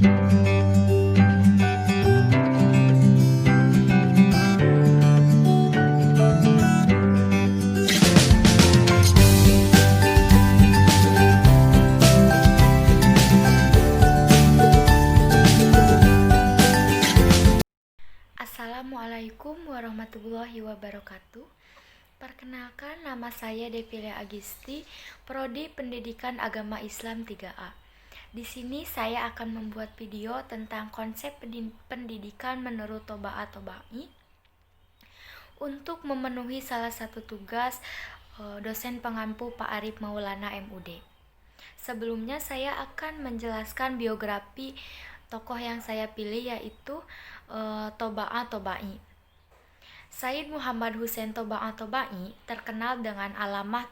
Assalamualaikum warahmatullahi wabarakatuh. Perkenalkan, nama saya Devilia Agisti, Prodi Pendidikan Agama Islam 3A. Di sini saya akan membuat video tentang konsep pendidikan menurut Toba'ah Toba'i untuk memenuhi salah satu tugas dosen pengampu Pak Arif Maulana MUD. Sebelumnya saya akan menjelaskan biografi tokoh yang saya pilih, yaitu Toba'ah Toba'i. Said Muhammad Hussein Toba'ah Toba'i terkenal dengan alamah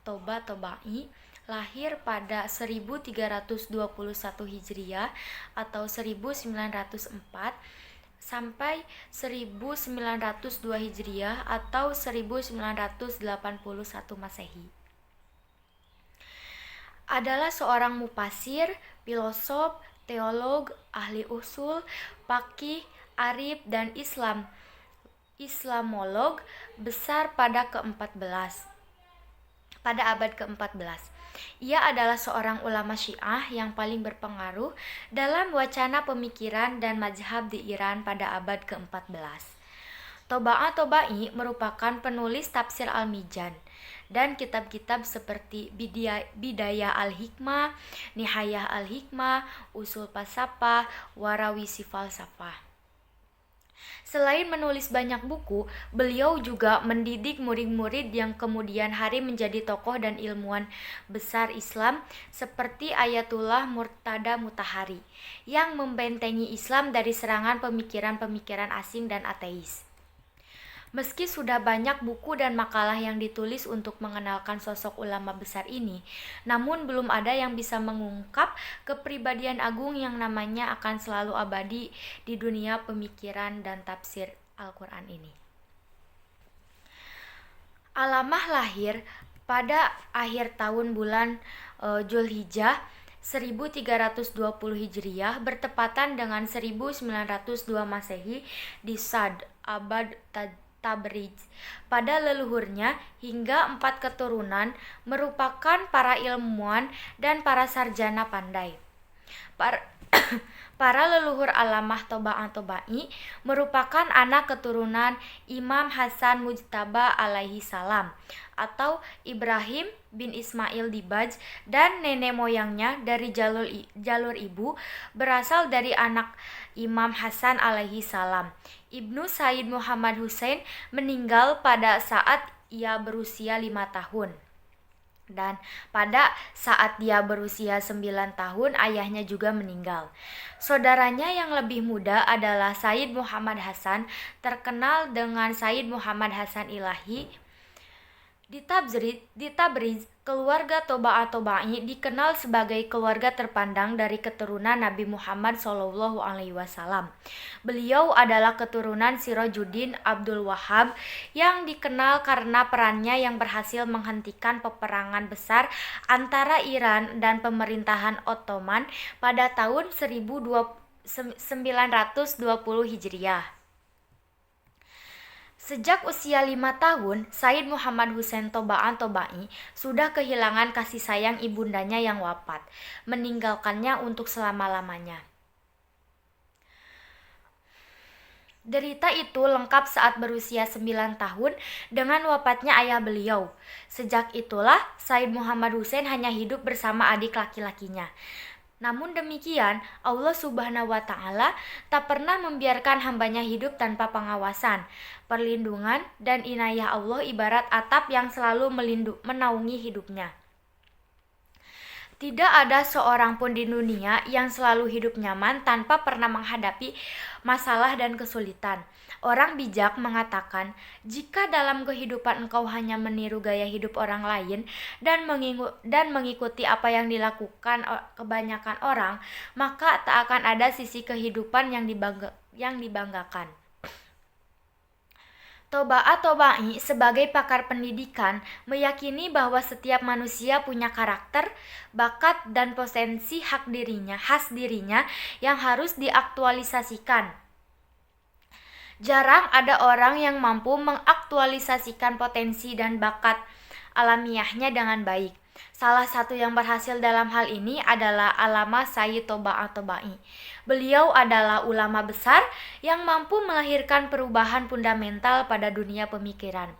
Toba Toba'i, lahir pada 1321 Hijriah atau 1904 sampai 1902 Hijriah atau 1981 Masehi. Adalah seorang mufasir, filosof, teolog, ahli usul, faqih, arif, dan Islamolog besar pada abad ke-14. Ia adalah seorang ulama Syiah yang paling berpengaruh dalam wacana pemikiran dan mazhab di Iran pada abad ke-14. Toba'ah Toba'i merupakan penulis tafsir Al-Mizan dan kitab-kitab seperti Bidayah Al-Hikmah, Nihayah Al-Hikmah, Usul Falsafah, Warawisi Falsafah. Selain menulis banyak buku, beliau juga mendidik murid-murid yang kemudian hari menjadi tokoh dan ilmuwan besar Islam seperti Ayatullah Murtada Mutahari yang membentengi Islam dari serangan pemikiran-pemikiran asing dan ateis. Meski sudah banyak buku dan makalah yang ditulis untuk mengenalkan sosok ulama besar ini, namun belum ada yang bisa mengungkap kepribadian agung yang namanya akan selalu abadi di dunia pemikiran dan tafsir Al-Quran ini. Alamah lahir pada akhir tahun bulan Zulhijjah 1320 Hijriah bertepatan dengan 1902 Masehi di Sad, Abad Tabriz. Pada leluhurnya hingga 4 keturunan merupakan para ilmuwan dan para sarjana pandai. Para leluhur alamah Toba'ah Toba'i merupakan anak keturunan Imam Hasan Mujtaba alaihi salam atau Ibrahim bin Ismail Dibaj, dan nenek moyangnya dari jalur ibu berasal dari anak Imam Hasan alaihi salam. Ibnu Said Muhammad Hussein meninggal pada saat ia berusia 5 tahun. Dan pada saat dia berusia 9 tahun, ayahnya juga meninggal. Saudaranya yang lebih muda adalah Said Muhammad Hasan, terkenal dengan Said Muhammad Hasan Ilahi. Di Tabriz, keluarga Toba'ah Toba'i dikenal sebagai keluarga terpandang dari keturunan Nabi Muhammad SAW. Beliau adalah keturunan Sirajuddin Abdul Wahhab yang dikenal karena perannya yang berhasil menghentikan peperangan besar antara Iran dan pemerintahan Ottoman pada tahun 1920 Hijriah. Sejak usia 5 tahun, Said Muhammad Hussein Toba'ah Toba'i sudah kehilangan kasih sayang ibundanya yang wafat, meninggalkannya untuk selama-lamanya. Derita itu lengkap saat berusia 9 tahun dengan wafatnya ayah beliau. Sejak itulah Said Muhammad Hussein hanya hidup bersama adik laki-lakinya. Namun demikian, Allah Subhanahu wa Ta'ala tak pernah membiarkan hambanya hidup tanpa pengawasan, perlindungan, dan inayah Allah ibarat atap yang selalu menaungi hidupnya. Tidak ada seorang pun di dunia yang selalu hidup nyaman tanpa pernah menghadapi masalah dan kesulitan. Orang bijak mengatakan, jika dalam kehidupan engkau hanya meniru gaya hidup orang lain dan mengikuti apa yang dilakukan kebanyakan orang, maka tak akan ada sisi kehidupan yang dibanggakan. Tobaa Tobai sebagai pakar pendidikan meyakini bahwa setiap manusia punya karakter, bakat, dan potensi khas dirinya yang harus diaktualisasikan. Jarang ada orang yang mampu mengaktualisasikan potensi dan bakat alamiahnya dengan baik. Salah satu yang berhasil dalam hal ini adalah Allamah Sayyid Tobaa Tobai. Beliau adalah ulama besar yang mampu melahirkan perubahan fundamental pada dunia pemikiran.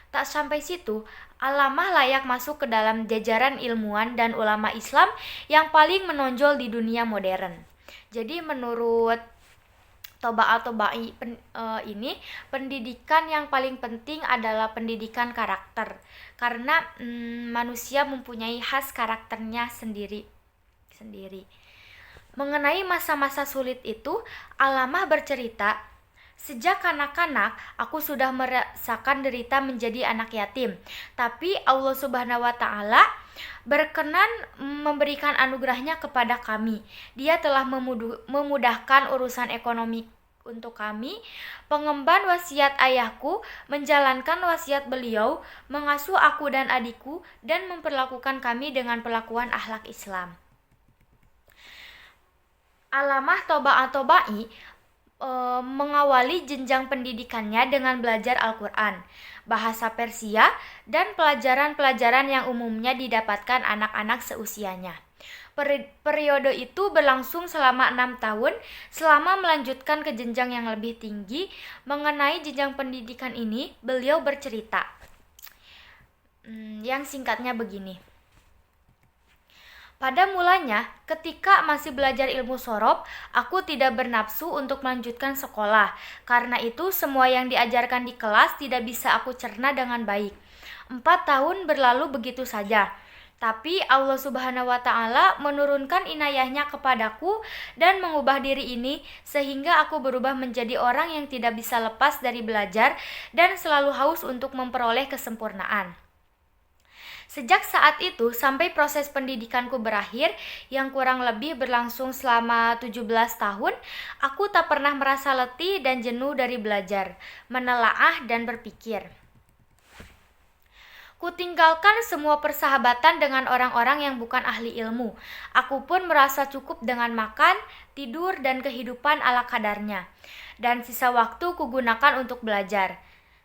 Tak sampai situ, Allamah layak masuk ke dalam jajaran ilmuwan dan ulama Islam yang paling menonjol di dunia modern. Jadi menurut Tobaa Tobai ini, pendidikan yang paling penting adalah pendidikan karakter, karena manusia mempunyai khas karakternya sendiri. Mengenai masa-masa sulit itu, Allamah bercerita, sejak kanak-kanak aku sudah merasakan derita menjadi anak yatim, tapi Allah Subhanahu wa Ta'ala berkenan memberikan anugerahnya kepada kami. Dia telah memudahkan urusan ekonomi untuk kami, pengemban wasiat ayahku, menjalankan wasiat beliau, mengasuh aku dan adikku, dan memperlakukan kami dengan perlakuan akhlak Islam. Allamah Tobaa Tobai mengawali jenjang pendidikannya dengan belajar Al-Quran, bahasa Persia, dan pelajaran-pelajaran yang umumnya didapatkan anak-anak seusianya. Periode itu berlangsung selama 6 tahun. Selama melanjutkan ke jenjang yang lebih tinggi, mengenai jenjang pendidikan ini, beliau bercerita, yang singkatnya begini. Pada mulanya, ketika masih belajar ilmu sorof, aku tidak bernafsu untuk melanjutkan sekolah. Karena itu, semua yang diajarkan di kelas tidak bisa aku cerna dengan baik. 4 tahun berlalu begitu saja. Tapi Allah Subhanahu wa Ta'ala menurunkan inayahnya kepadaku dan mengubah diri ini sehingga aku berubah menjadi orang yang tidak bisa lepas dari belajar dan selalu haus untuk memperoleh kesempurnaan. Sejak saat itu sampai proses pendidikanku berakhir yang kurang lebih berlangsung selama 17 tahun, aku tak pernah merasa letih dan jenuh dari belajar, menelaah dan berpikir. Kutinggalkan semua persahabatan dengan orang-orang yang bukan ahli ilmu. Aku pun merasa cukup dengan makan, tidur, dan kehidupan ala kadarnya. Dan sisa waktu kugunakan untuk belajar.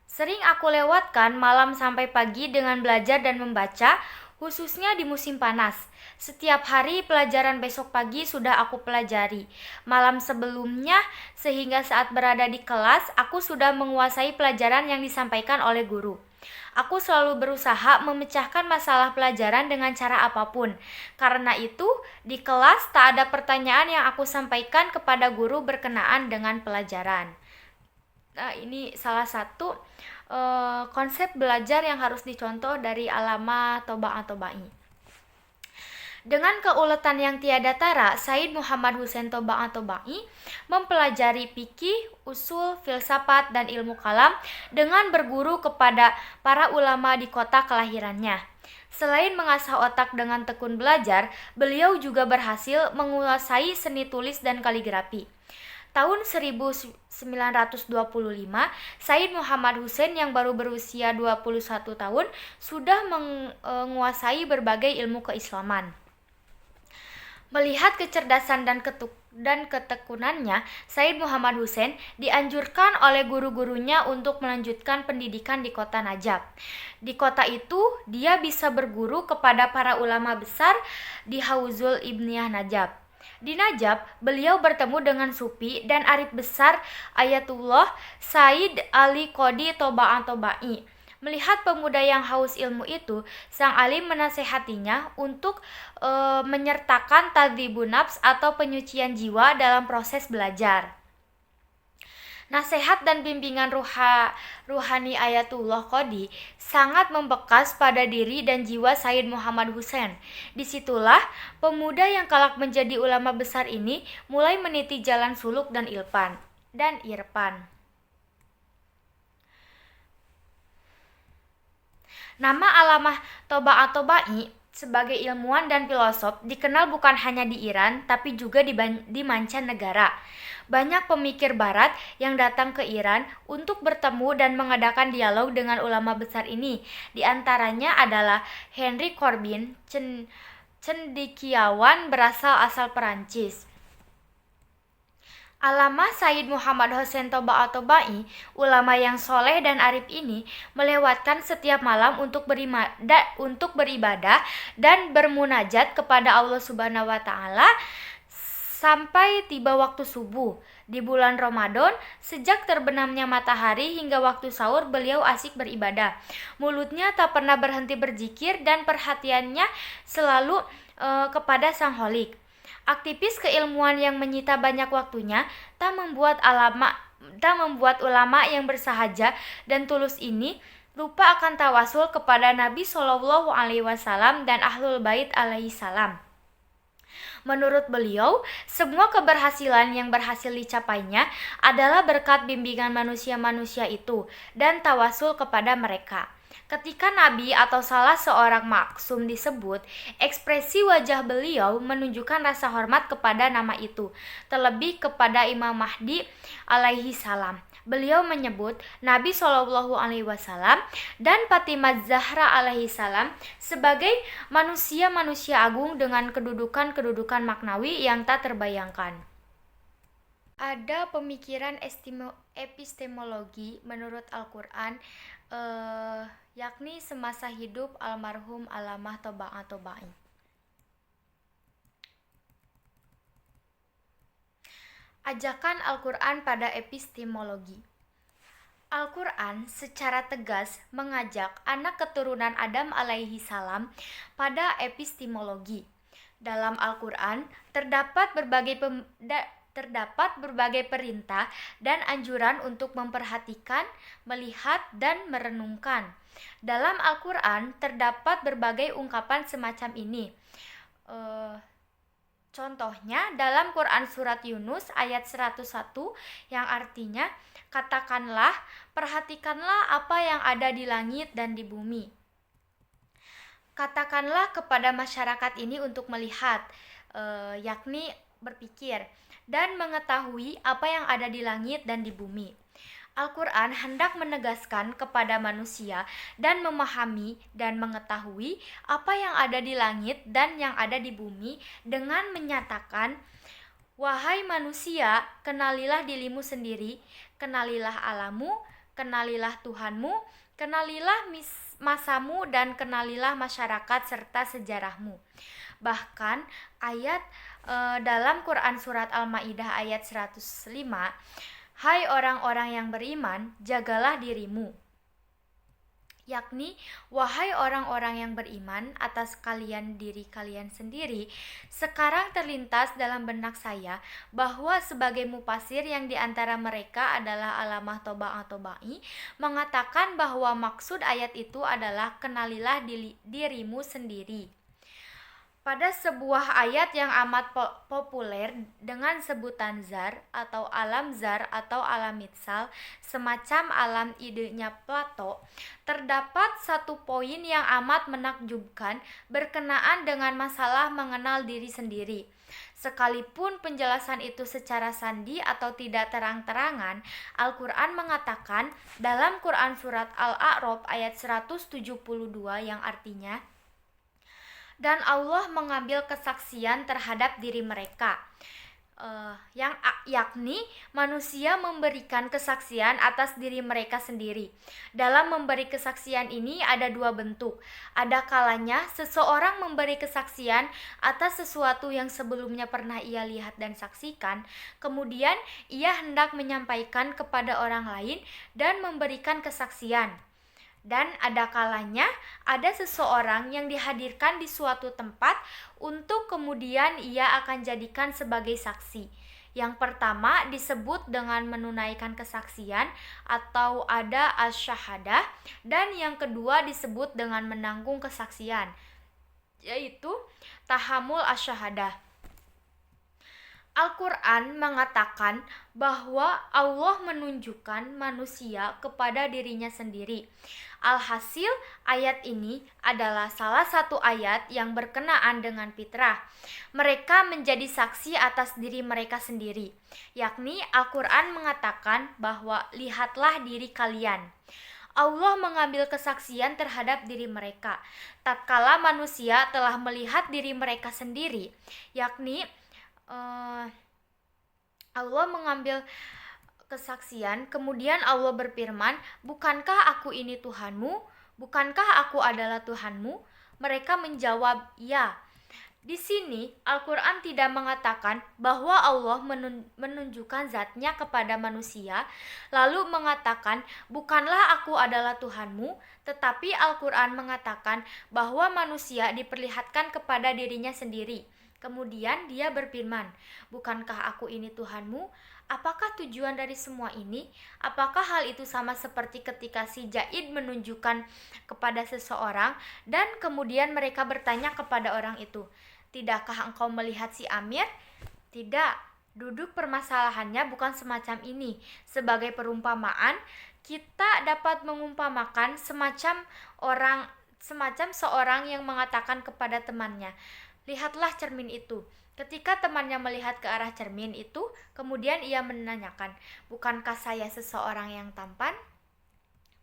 Sering aku lewatkan malam sampai pagi dengan belajar dan membaca, khususnya di musim panas. Setiap hari pelajaran besok pagi sudah aku pelajari. Malam sebelumnya, sehingga saat berada di kelas, aku sudah menguasai pelajaran yang disampaikan oleh guru. Aku selalu berusaha memecahkan masalah pelajaran dengan cara apapun. Karena itu, di kelas tak ada pertanyaan yang aku sampaikan kepada guru berkenaan dengan pelajaran. Nah, ini salah satu konsep belajar yang harus dicontoh dari Allamah Tobaa Tobai. Dengan keuletan yang tiada tara, Said Muhammad Hussein Tobaa Tobai mempelajari fikih, usul, filsafat, dan ilmu kalam dengan berguru kepada para ulama di kota kelahirannya. Selain mengasah otak dengan tekun belajar, beliau juga berhasil menguasai seni tulis dan kaligrafi. Tahun 1925, Said Muhammad Hussein yang baru berusia 21 tahun sudah menguasai berbagai ilmu keislaman. Melihat kecerdasan dan ketekunannya, Said Muhammad Hussein dianjurkan oleh guru-gurunya untuk melanjutkan pendidikan di kota Najaf. Di kota itu, dia bisa berguru kepada para ulama besar di Hauzul Ibniyah Najaf. Di Najaf, beliau bertemu dengan sufi dan arif besar Ayatullah Said Ali Qodi Tobaa Tobai. Melihat pemuda yang haus ilmu itu, sang alim menasehatinya untuk menyertakan tadribun nafs atau penyucian jiwa dalam proses belajar. Nasihat dan bimbingan ruhani Ayatullah Qodi sangat membekas pada diri dan jiwa Said Muhammad Hussein. Disitulah pemuda yang kelak menjadi ulama besar ini mulai meniti jalan suluk dan irfan. Nama Allamah Tobaa Tobai sebagai ilmuwan dan filosof dikenal bukan hanya di Iran, tapi juga di mancanegara. Banyak pemikir barat yang datang ke Iran untuk bertemu dan mengadakan dialog dengan ulama besar ini. Di antaranya adalah Henry Corbin, cendekiawan asal Perancis. Allamah Sayyid Muhammad Hussein Toba at-Tabai, ulama yang soleh dan arif ini, melewatkan setiap malam untuk beribadah dan bermunajat kepada Allah Subhanahu wa Ta'ala sampai tiba waktu subuh. Di bulan Ramadan, sejak terbenamnya matahari hingga waktu sahur, beliau asik beribadah. Mulutnya tak pernah berhenti berzikir dan perhatiannya selalu kepada Sang Holik. Aktivis keilmuan yang menyita banyak waktunya tak membuat ulama yang bersahaja dan tulus ini lupa akan tawasul kepada Nabi Shallallahu Alaihi Wasallam dan Ahlul Bait alaihi salam. Menurut beliau, semua keberhasilan yang berhasil dicapainya adalah berkat bimbingan manusia-manusia itu dan tawasul kepada mereka. Ketika Nabi atau salah seorang maksum disebut, ekspresi wajah beliau menunjukkan rasa hormat kepada nama itu, terlebih kepada Imam Mahdi alaihi salam. Beliau menyebut Nabi Shallallahu Alaihi Wasallam dan Fatimah Zahra alaihi salam sebagai manusia-manusia agung dengan kedudukan maknawi yang tak terbayangkan. Ada pemikiran epistemologi menurut Al-Quran, yakni semasa hidup almarhum Allamah Toba at-Tabai. Ajakan Al-Quran pada epistemologi. Al-Quran secara tegas mengajak anak keturunan Adam alaihi salam pada epistemologi. Dalam Al-Quran terdapat berbagai perintah dan anjuran untuk memperhatikan, melihat, dan merenungkan. Dalam Al-Quran terdapat berbagai ungkapan semacam ini. Contohnya dalam Quran surat Yunus ayat 101 yang artinya, katakanlah, perhatikanlah apa yang ada di langit dan di bumi. Katakanlah kepada masyarakat ini untuk melihat, yakni berpikir, dan mengetahui apa yang ada di langit dan di bumi. Al-Quran hendak menegaskan kepada manusia dan memahami dan mengetahui apa yang ada di langit dan yang ada di bumi dengan menyatakan, wahai manusia, kenalilah dirimu sendiri, kenalilah alammu, kenalilah Tuhanmu, kenalilah masamu, dan kenalilah masyarakat serta sejarahmu. Bahkan ayat dalam Quran surat Al-Maidah ayat 105, hai orang-orang yang beriman, jagalah dirimu. Yakni, wahai orang-orang yang beriman, atas diri kalian sendiri. Sekarang terlintas dalam benak saya bahwa sebagai mufasir yang diantara mereka adalah Allamah Toba at-Tabai mengatakan bahwa maksud ayat itu adalah kenalilah dirimu sendiri. Pada sebuah ayat yang amat populer dengan sebutan zar atau alam zar atau alam mitsal, semacam alam idenya Plato, terdapat satu poin yang amat menakjubkan berkenaan dengan masalah mengenal diri sendiri. Sekalipun penjelasan itu secara sandi atau tidak terang-terangan, Al-Quran mengatakan dalam Quran surat Al-A'raf ayat 172 yang artinya, dan Allah mengambil kesaksian terhadap diri mereka, yakni manusia memberikan kesaksian atas diri mereka sendiri. Dalam memberi kesaksian ini ada dua bentuk. Ada kalanya seseorang memberi kesaksian atas sesuatu yang sebelumnya pernah ia lihat dan saksikan, kemudian ia hendak menyampaikan kepada orang lain dan memberikan kesaksian. Dan ada kalanya ada seseorang yang dihadirkan di suatu tempat untuk kemudian ia akan jadikan sebagai saksi. Yang pertama disebut dengan menunaikan kesaksian atau ada asy-syahadah, dan yang kedua disebut dengan menanggung kesaksian, yaitu tahammul asy-syahadah. Al-Quran mengatakan bahwa Allah menunjukkan manusia kepada dirinya sendiri. Alhasil, ayat ini adalah salah satu ayat yang berkenaan dengan fitrah. Mereka menjadi saksi atas diri mereka sendiri, yakni Al-Quran mengatakan bahwa lihatlah diri kalian. Allah mengambil kesaksian terhadap diri mereka tatkala manusia telah melihat diri mereka sendiri, yakni Allah mengambil kesaksian, kemudian Allah berfirman, "Bukankah aku ini Tuhanmu? Bukankah aku adalah Tuhanmu?" Mereka menjawab, "Ya." Di sini Al-Quran tidak mengatakan bahwa Allah menunjukkan zatnya kepada manusia, lalu mengatakan, "Bukanlah aku adalah Tuhanmu," tetapi Al-Quran mengatakan bahwa manusia diperlihatkan kepada dirinya sendiri. Kemudian dia berfirman, "Bukankah aku ini Tuhanmu?" Apakah tujuan dari semua ini? Apakah hal itu sama seperti ketika si Zaid menunjukkan kepada seseorang dan kemudian mereka bertanya kepada orang itu, "Tidakkah engkau melihat si Amir?" Tidak. Duduk permasalahannya bukan semacam ini. Sebagai perumpamaan, kita dapat mengumpamakan semacam seorang yang mengatakan kepada temannya, "Lihatlah cermin itu." Ketika temannya melihat ke arah cermin itu, kemudian ia menanyakan, "Bukankah saya seseorang yang tampan?"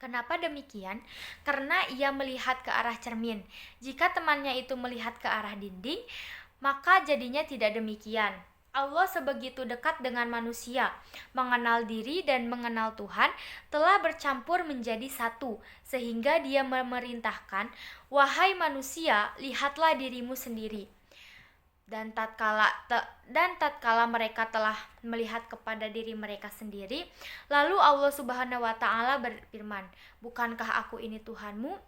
Kenapa demikian? Karena ia melihat ke arah cermin. Jika temannya itu melihat ke arah dinding, maka jadinya tidak demikian. Allah sebegitu dekat dengan manusia, mengenal diri dan mengenal Tuhan telah bercampur menjadi satu, sehingga dia memerintahkan, "Wahai manusia, lihatlah dirimu sendiri." Dan tatkala mereka telah melihat kepada diri mereka sendiri, lalu Allah Subhanahu wa taala berfirman, "Bukankah aku ini Tuhanmu?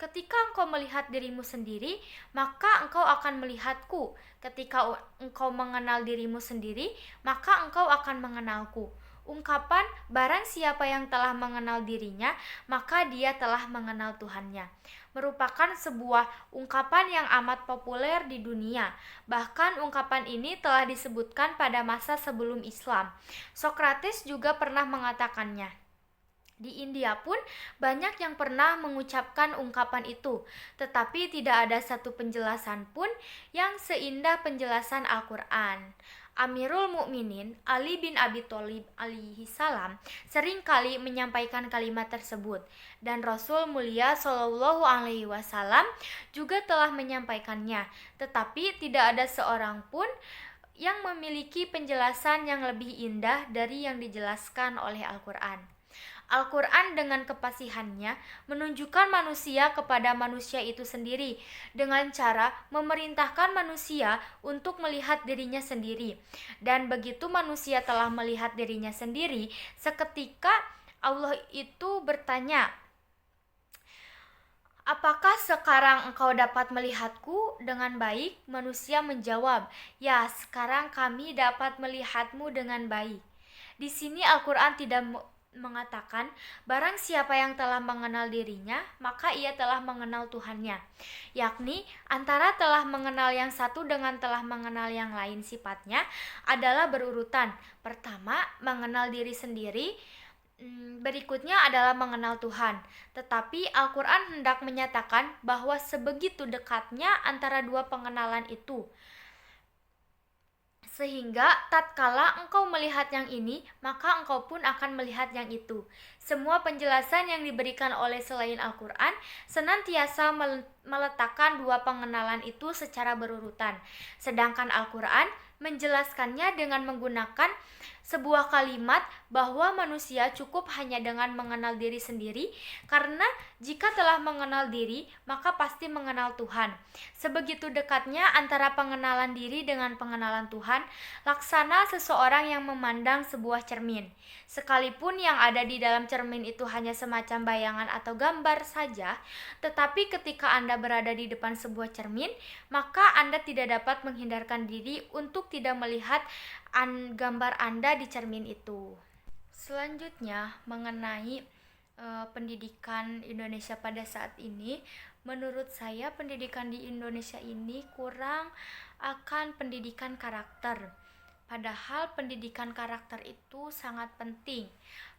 Ketika engkau melihat dirimu sendiri, maka engkau akan melihatku. Ketika engkau mengenal dirimu sendiri, maka engkau akan mengenalku." Ungkapan barang siapa yang telah mengenal dirinya, maka dia telah mengenal Tuhannya, merupakan sebuah ungkapan yang amat populer di dunia. Bahkan ungkapan ini telah disebutkan pada masa sebelum Islam. Sokrates juga pernah mengatakannya. Di India pun banyak yang pernah mengucapkan ungkapan itu, tetapi tidak ada satu penjelasan pun yang seindah penjelasan Al-Quran. Amirul Mukminin Ali bin Abi Thalib alaihi salam seringkali menyampaikan kalimat tersebut, dan Rasul Mulia Shallallahu alaihi wasallam juga telah menyampaikannya, tetapi tidak ada seorang pun yang memiliki penjelasan yang lebih indah dari yang dijelaskan oleh Al-Quran. Al-Quran dengan kefasihannya menunjukkan manusia kepada manusia itu sendiri dengan cara memerintahkan manusia untuk melihat dirinya sendiri. Dan begitu manusia telah melihat dirinya sendiri, seketika Allah itu bertanya, "Apakah sekarang engkau dapat melihatku dengan baik?" Manusia menjawab, "Ya, sekarang kami dapat melihatmu dengan baik." Di sini Al-Quran tidak mengatakan barang siapa yang telah mengenal dirinya, maka ia telah mengenal Tuhannya, yakni antara telah mengenal yang satu dengan telah mengenal yang lain sifatnya adalah berurutan. Pertama, mengenal diri sendiri, berikutnya adalah mengenal Tuhan. Tetapi Al-Quran hendak menyatakan bahwa sebegitu dekatnya antara dua pengenalan itu, sehingga tatkala engkau melihat yang ini, maka engkau pun akan melihat yang itu. Semua penjelasan yang diberikan oleh selain Al-Quran senantiasa meletakkan dua pengenalan itu secara berurutan. Sedangkan Al-Quran menjelaskannya dengan menggunakan sebuah kalimat bahwa manusia cukup hanya dengan mengenal diri sendiri, karena jika telah mengenal diri, maka pasti mengenal Tuhan. Sebegitu dekatnya antara pengenalan diri dengan pengenalan Tuhan, laksana seseorang yang memandang sebuah cermin. Sekalipun yang ada di dalam cermin itu hanya semacam bayangan atau gambar saja, tetapi ketika Anda berada di depan sebuah cermin, maka Anda tidak dapat menghindarkan diri untuk tidak melihat gambar Anda di cermin itu. Selanjutnya, mengenai pendidikan Indonesia pada saat ini, menurut saya pendidikan di Indonesia ini kurang akan pendidikan karakter. Padahal pendidikan karakter itu sangat penting.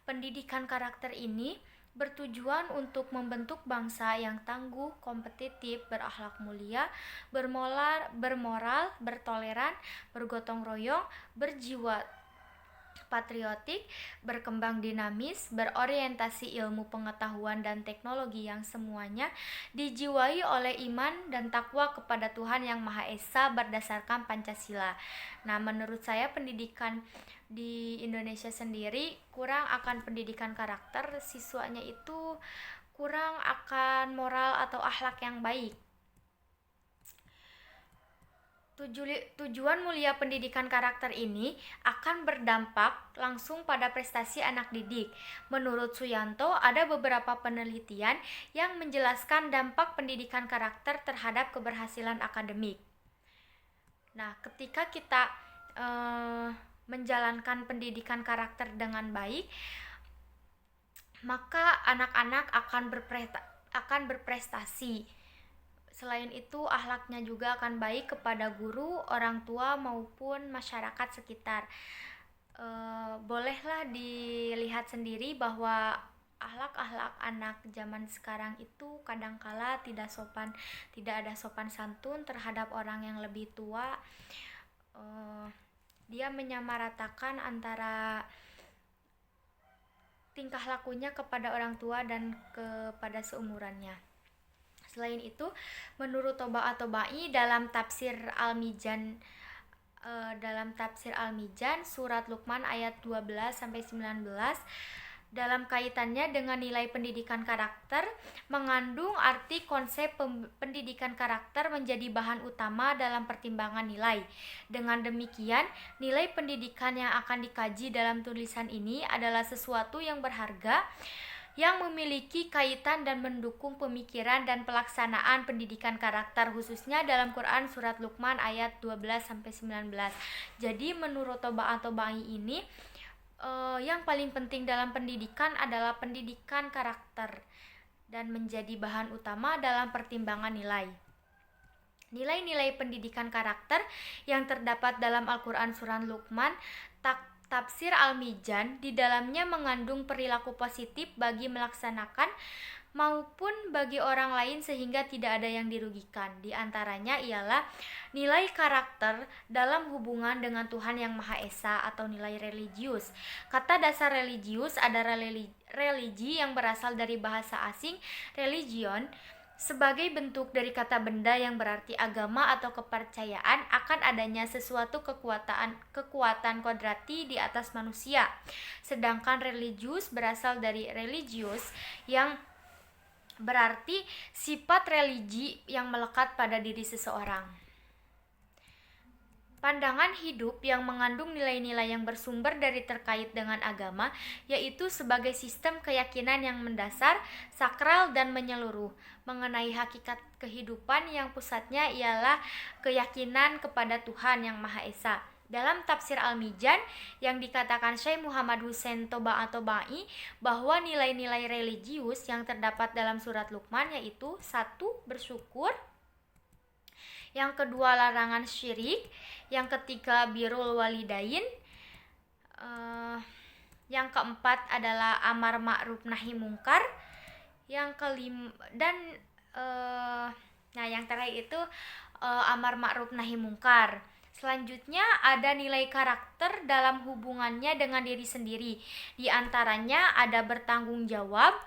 Pendidikan karakter ini bertujuan untuk membentuk bangsa yang tangguh, kompetitif, berakhlak mulia, bermoral, bertoleran, bergotong royong, berjiwa patriotik, berkembang dinamis, berorientasi ilmu pengetahuan dan teknologi yang semuanya dijiwai oleh iman dan takwa kepada Tuhan Yang Maha Esa berdasarkan Pancasila. Nah, menurut saya pendidikan di Indonesia sendiri kurang akan pendidikan karakter, siswanya itu kurang akan moral atau akhlak yang baik. Tujuan mulia pendidikan karakter ini akan berdampak langsung pada prestasi anak didik. Menurut Suyanto, ada beberapa penelitian yang menjelaskan dampak pendidikan karakter terhadap keberhasilan akademik. Nah, ketika kita menjalankan pendidikan karakter dengan baik, maka anak-anak akan berprestasi. Selain itu, akhlaknya juga akan baik kepada guru, orang tua, maupun masyarakat sekitar. Bolehlah dilihat sendiri bahwa akhlak-akhlak anak zaman sekarang itu kadangkala tidak ada sopan santun terhadap orang yang lebih tua. Dia menyamaratakan antara tingkah lakunya kepada orang tua dan kepada seumurannya. Selain itu, menurut Toba-Tobai dalam tafsir Al-Mizan surat Luqman ayat 12-19 dalam kaitannya dengan nilai pendidikan karakter mengandung arti konsep pendidikan karakter menjadi bahan utama dalam pertimbangan nilai. Dengan demikian, nilai pendidikan yang akan dikaji dalam tulisan ini adalah sesuatu yang berharga yang memiliki kaitan dan mendukung pemikiran dan pelaksanaan pendidikan karakter, khususnya dalam Quran surat Luqman ayat 12-19. Jadi menurut Toba-Tobai ini yang paling penting dalam pendidikan adalah pendidikan karakter dan menjadi bahan utama dalam pertimbangan nilai. Nilai-nilai pendidikan karakter yang terdapat dalam Al-Quran surat Luqman Tafsir Al-Mizan di dalamnya mengandung perilaku positif bagi melaksanakan maupun bagi orang lain sehingga tidak ada yang dirugikan. Di antaranya ialah nilai karakter dalam hubungan dengan Tuhan Yang Maha Esa atau nilai religius. Kata dasar religius adalah religi yang berasal dari bahasa asing religion, sebagai bentuk dari kata benda yang berarti agama atau kepercayaan akan adanya sesuatu kekuatan kodrati di atas manusia. Sedangkan religius berasal dari religius yang berarti sifat religi yang melekat pada diri seseorang. Pandangan hidup yang mengandung nilai-nilai yang bersumber dari terkait dengan agama, yaitu sebagai sistem keyakinan yang mendasar, sakral, dan menyeluruh mengenai hakikat kehidupan yang pusatnya ialah keyakinan kepada Tuhan Yang Maha Esa. Dalam tafsir Al-Mizan yang dikatakan Syekh Muhammad Hussein Toba-Tobai bahwa nilai-nilai religius yang terdapat dalam surat Luqman yaitu 1. Bersyukur, yang kedua larangan syirik, yang ketiga birrul walidain, yang keempat adalah amar ma'ruf nahi mungkar, yang kelima dan yang terakhir itu amar ma'ruf nahi mungkar. Selanjutnya ada nilai karakter dalam hubungannya dengan diri sendiri. Di antaranya ada bertanggung jawab.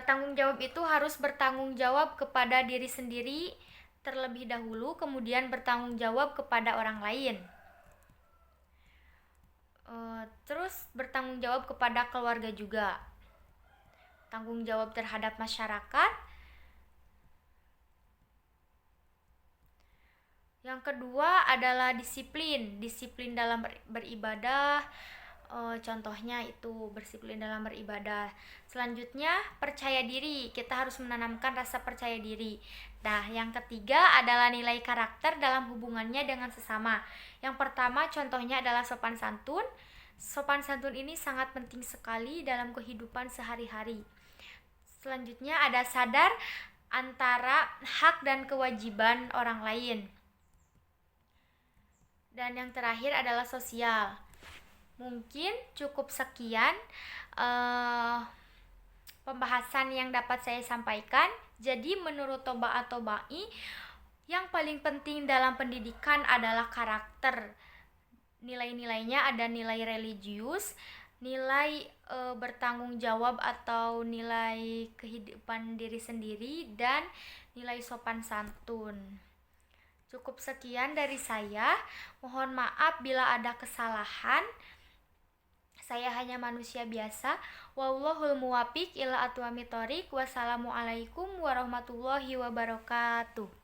Tanggung jawab itu harus bertanggung jawab kepada diri sendiri terlebih dahulu, kemudian bertanggung jawab kepada orang lain. Terus bertanggung jawab kepada keluarga juga. Tanggung jawab terhadap masyarakat. Yang kedua adalah disiplin dalam beribadah. Contohnya itu berdisiplin dalam beribadah. Selanjutnya percaya diri, kita harus menanamkan rasa percaya diri. Nah, yang ketiga adalah nilai karakter dalam hubungannya dengan sesama. Yang pertama contohnya adalah sopan santun. Sopan santun ini sangat penting sekali dalam kehidupan sehari-hari. Selanjutnya ada sadar antara hak dan kewajiban orang lain. Dan yang terakhir adalah sosial. Mungkin cukup sekian pembahasan yang dapat saya sampaikan. Jadi menurut Toba atau Bai, yang paling penting dalam pendidikan adalah karakter. Nilai-nilainya ada nilai religius, nilai bertanggung jawab atau nilai kehidupan diri sendiri, dan nilai sopan santun. Cukup sekian dari saya. Mohon maaf bila ada kesalahan. Saya hanya manusia biasa. Wallahul muwaffiq ila aqwamit thoriq. Wassalamualaikum warahmatullahi wabarakatuh.